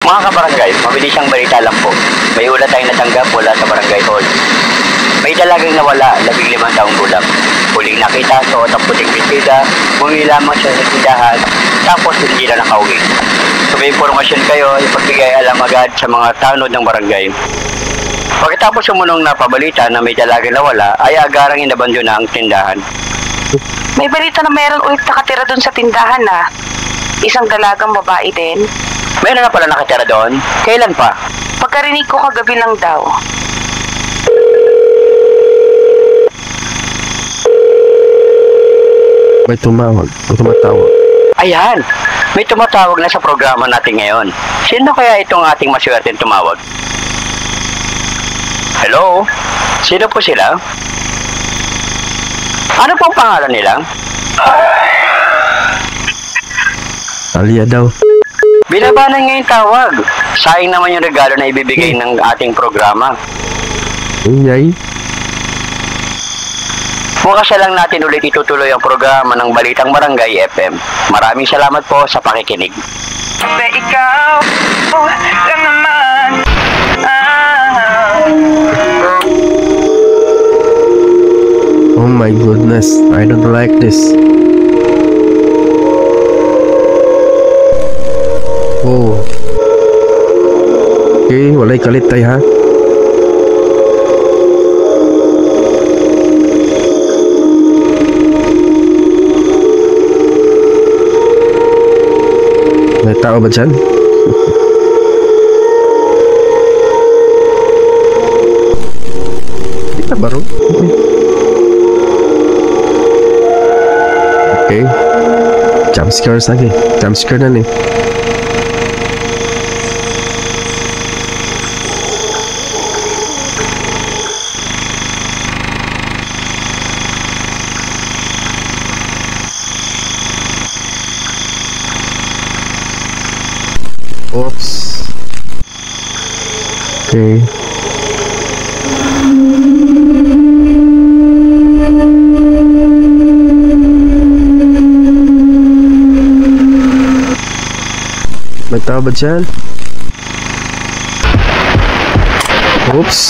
Mga kabarangay, mabilis ang balita lang po. May ulat tayong natanggap mula sa barangay hall. May dalagang nawala, 15 taong gulang. Huling nakita sa otang puting bitbida, bumili lamang siya sa tindahan, tapos hindi na nakauwi. Kung may impormasyon kayo, ipagbigay alam agad sa mga tanod ng barangay. Pagkatapos sumunong na pabalita na may dalagang nawala, ay agarang inabandyo na ang tindahan. May balita na mayroon ulit nakatira doon sa tindahan na isang dalagang babae din. Mayroon na pala nakatira doon? Kailan pa? Pagkarinig ko kagabi lang daw. May tumawag o tumatawag. Ayan! May tumatawag na sa programa natin ngayon. Sino kaya itong ating maswerteng tumawag? Hello? Sino po sila? Ano pong pangalan nila? Alia daw. Binabanan nga yung tawag. Sayang naman yung regalo na ibibigay ng ating programa. Yay. Bukas na lang natin ulit itutuloy ang programa ng Balitang Barangay FM. Maraming salamat po sa pakikinig. Ikaw lang naman. Oh my goodness, I don't like this. Oh. Okay, walay kalit tayo ha. May tao ba dyan? Kita baru. Okay. Jump scares lagi. Jump scare na nih. Oops. Okay. May tao ba dyan? Oops.